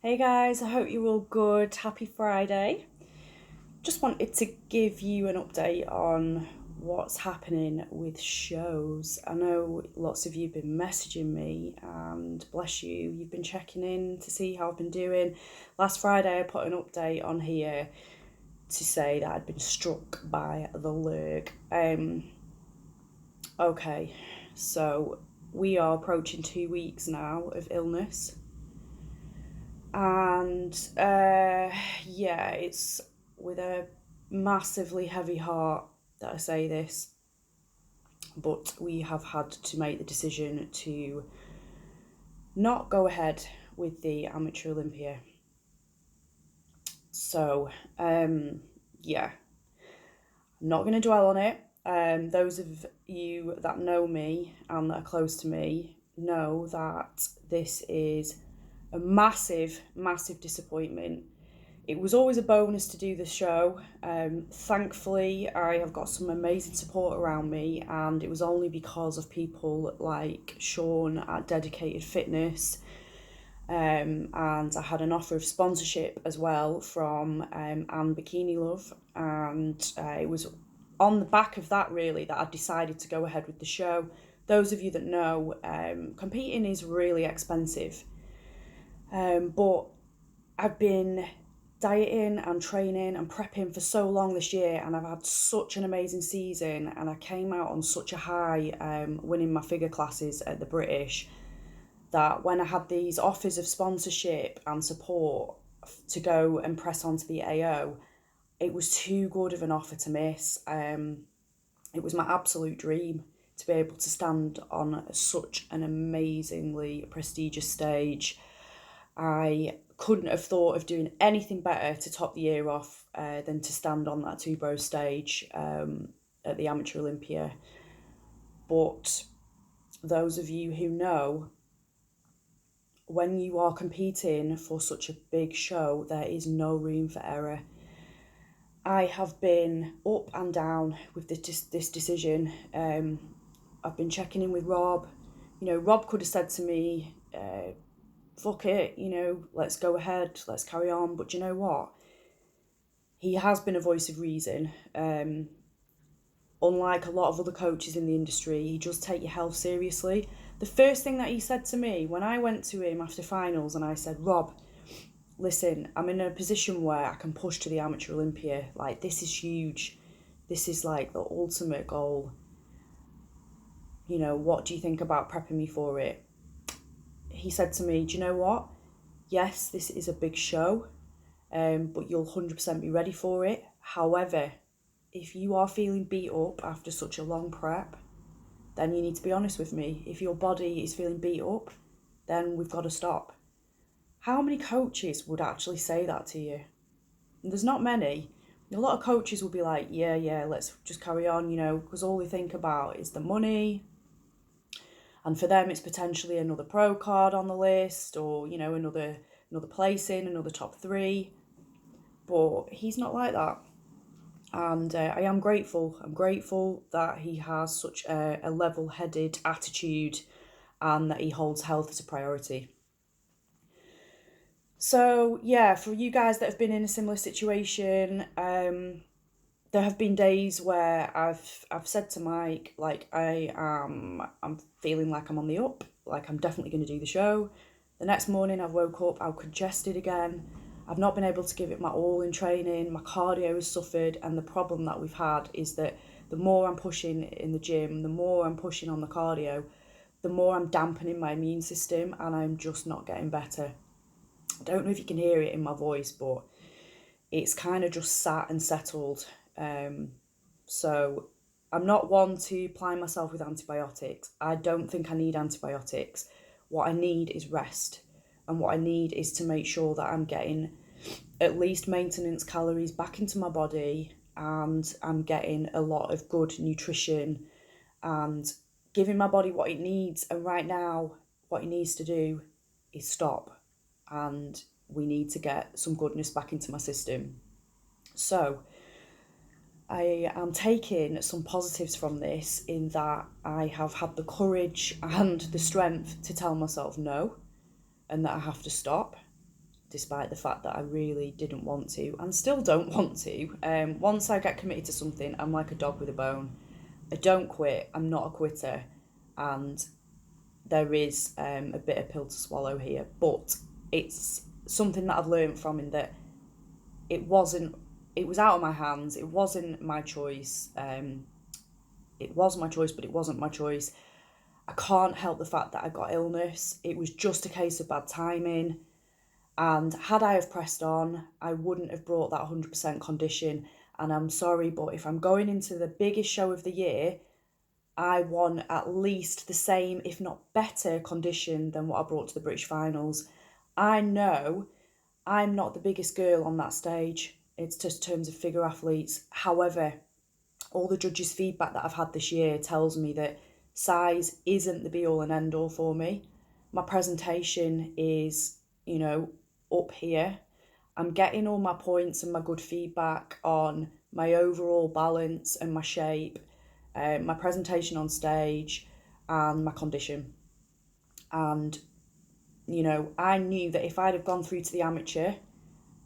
Hey guys, I hope you're all good. Happy Friday. Just wanted to give you an update on what's happening with shows. I know lots of you have been messaging me, and bless you, you've been checking in to see how I've been doing. Last Friday, I put an update on here to say that I'd been struck by the lurg. Okay, so we are approaching 2 weeks now of illness. And yeah, it's with a massively heavy heart that I say this, but we have had to make the decision to not go ahead with the Amateur Olympia. So, yeah, I'm not going to dwell on it. Those of you that know me and that are close to me know that this is a massive, massive disappointment. It was always a bonus to do the show. Thankfully, I have got some amazing support around me, and it was only because of people like Sean at Dedicated Fitness, and I had an offer of sponsorship as well from Anne Bikini Love, and it was on the back of that really that I decided to go ahead with the show. Those of you that know, competing is really expensive, but I've been dieting and training and prepping for so long this year, and I've had such an amazing season, and I came out on such a high, winning my figure classes at the British, that when I had these offers of sponsorship and support to go and press on to the AO, it was too good of an offer to miss. It was my absolute dream to be able to stand on such an amazingly prestigious stage. I couldn't have thought of doing anything better to top the year off than to stand on that two bro stage at the Amateur Olympia. But those of you who know, when you are competing for such a big show, there is no room for error. I have been up and down with this decision. I've been checking in with Rob. You know, Rob could have said to me, fuck it, you know, let's go ahead, let's carry on. But you know what? He has been a voice of reason. Unlike a lot of other coaches in the industry, he does take your health seriously. The first thing that he said to me when I went to him after finals and I said, Rob, listen, I'm in a position where I can push to the Amateur Olympia. Like, this is huge. This is like the ultimate goal. You know, what do you think about prepping me for it? He said to me, do you know what? Yes, this is a big show, but you'll 100% be ready for it. However, if you are feeling beat up after such a long prep, then you need to be honest with me. If your body is feeling beat up, then we've got to stop. How many coaches would actually say that to you? And there's not many. A lot of coaches will be like, yeah, let's just carry on, you know, because all they think about is the money. And for them, it's potentially another pro card on the list, or, you know, another placing, another top 3. But he's not like that. And I am grateful. I'm grateful that he has such a level-headed attitude and that he holds health as a priority. So, yeah, for you guys that have been in a similar situation, there have been days where I've said to Mike, like, I'm feeling like I'm on the up, like I'm definitely going to do the show. The next morning I woke up, I was congested again. I've not been able to give it my all in training. My cardio has suffered, and the problem that we've had is that the more I'm pushing in the gym, the more I'm pushing on the cardio, the more I'm dampening my immune system, and I'm just not getting better. I don't know if you can hear it in my voice, but it's kind of just sat and settled. So I'm not one to ply myself with antibiotics. I don't think I need antibiotics. What I need is rest. And what I need is to make sure that I'm getting at least maintenance calories back into my body, and I'm getting a lot of good nutrition and giving my body what it needs. And right now, what it needs to do is stop. And we need to get some goodness back into my system. So I am taking some positives from this, in that I have had the courage and the strength to tell myself no, and that I have to stop. despite the fact that I really didn't want to and still don't want to. Once I get committed to something, I'm like a dog with a bone. I don't quit. I'm not a quitter. And there is a bitter pill to swallow here. But it's something that I've learned from, in that it was out of my hands. It wasn't my choice. It was my choice, but it wasn't my choice. I can't help the fact that I got illness. It was just a case of bad timing. And had I have pressed on, I wouldn't have brought that 100% condition. And I'm sorry, but if I'm going into the biggest show of the year, I want at least the same, if not better, condition than what I brought to the British finals. I know I'm not the biggest girl on that stage. It's just in terms of figure athletes. However, all the judges' feedback that I've had this year tells me that size isn't the be all and end all for me. My presentation is, up here. I'm getting all my points and my good feedback on my overall balance and my shape, my presentation on stage, and my condition. And, I knew that if I'd have gone through to the amateur,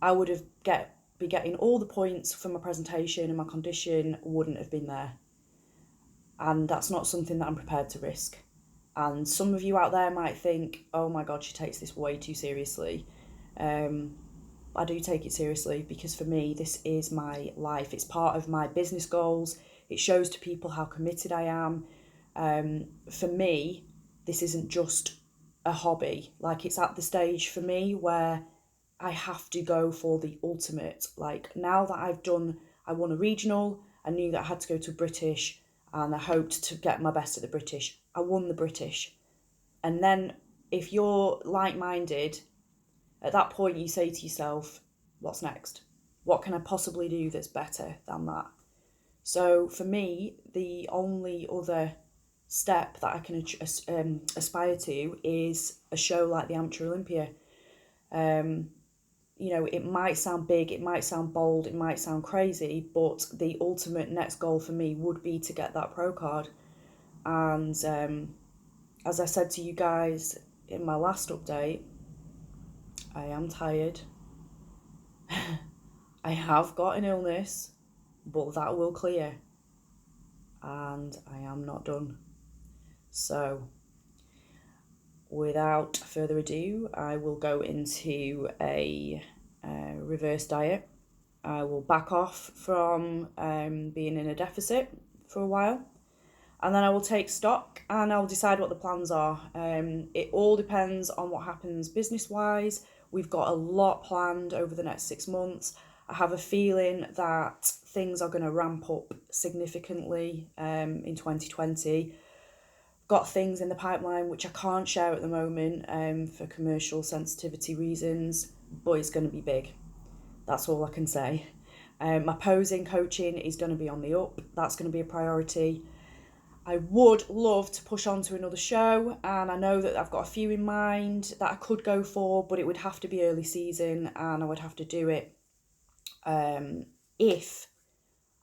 I would have be getting all the points for my presentation, and my condition wouldn't have been there. And that's not something that I'm prepared to risk. And some of you out there might think, oh my God, she takes this way too seriously. I do take it seriously, because for me, this is my life. It's part of my business goals. It shows to people how committed I am. For me, this isn't just a hobby. Like, it's at the stage for me where I have to go for the ultimate. Like, now that I won a regional, I knew that I had to go to British, and I hoped to get my best at the British. I won the British. And then if you're like-minded, at that point you say to yourself, what's next? What can I possibly do that's better than that? So for me, the only other step that I can aspire to is a show like the Amateur Olympia. It might sound big, it might sound bold, it might sound crazy, but the ultimate next goal for me would be to get that pro card. And as I said to you guys in my last update, I am tired. I have got an illness, but that will clear. And I am not done. So, without further ado, I will go into a reverse diet. I will back off from being in a deficit for a while, and then I will take stock and I'll decide what the plans are. It all depends on what happens business-wise. We've got a lot planned over the next 6 months. I have a feeling that things are going to ramp up significantly in 2020. Got things in the pipeline which I can't share at the moment for commercial sensitivity reasons, but it's going to be big. That's all I can say. My posing coaching is going to be on the up. That's going to be a priority. I would love to push on to another show, and I know that I've got a few in mind that I could go for, but it would have to be early season, and I would have to do it if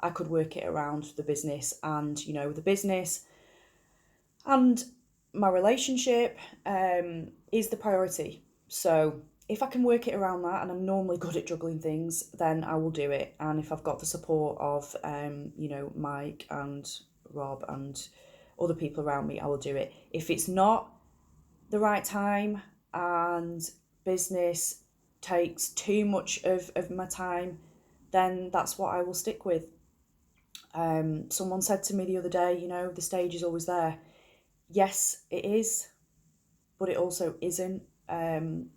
I could work it around the business. And, the business and my relationship is the priority. So if I can work it around that, and I'm normally good at juggling things, then I will do it. And if I've got the support of, Mike and Rob and other people around me, I will do it. If it's not the right time and business takes too much of my time, then that's what I will stick with. Someone said to me the other day, the stage is always there. Yes, it is, but it also isn't. I'm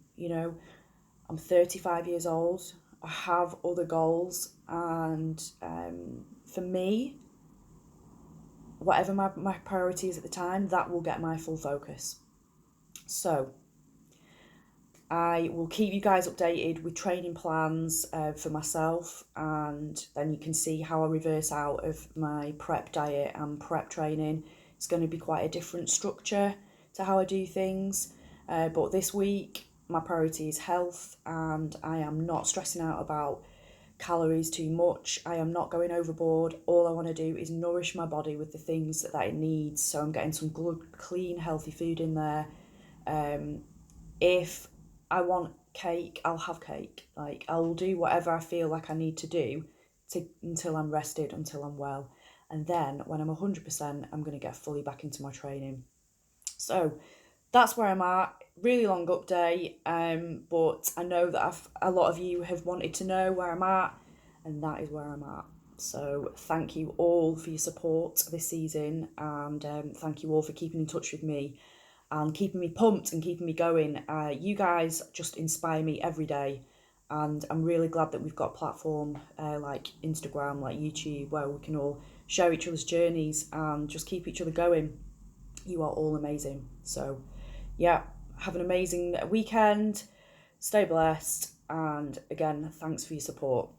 35 years old. I have other goals, and for me, whatever my priority is at the time, that will get my full focus. So I will keep you guys updated with training plans for myself, and then you can see how I reverse out of my prep diet and prep training. It's going to be quite a different structure to how I do things, but this week my priority is health, and I am not stressing out about calories too much. I am not going overboard. All I want to do is nourish my body with the things that it needs, so I'm getting some good, clean, healthy food in there. If I want cake, I'll have cake. Like, I will do whatever I feel like I need to do until I'm rested, until I'm well. And then when I'm 100%, I'm going to get fully back into my training. So that's where I'm at. Really long update, but I know that a lot of you have wanted to know where I'm at, and that is where I'm at. So thank you all for your support this season, and thank you all for keeping in touch with me and keeping me pumped and keeping me going. You guys just inspire me every day, and I'm really glad that we've got a platform like Instagram, like YouTube, where we can all share each other's journeys and just keep each other going. You are all amazing. So yeah, have an amazing weekend, stay blessed, and again, thanks for your support.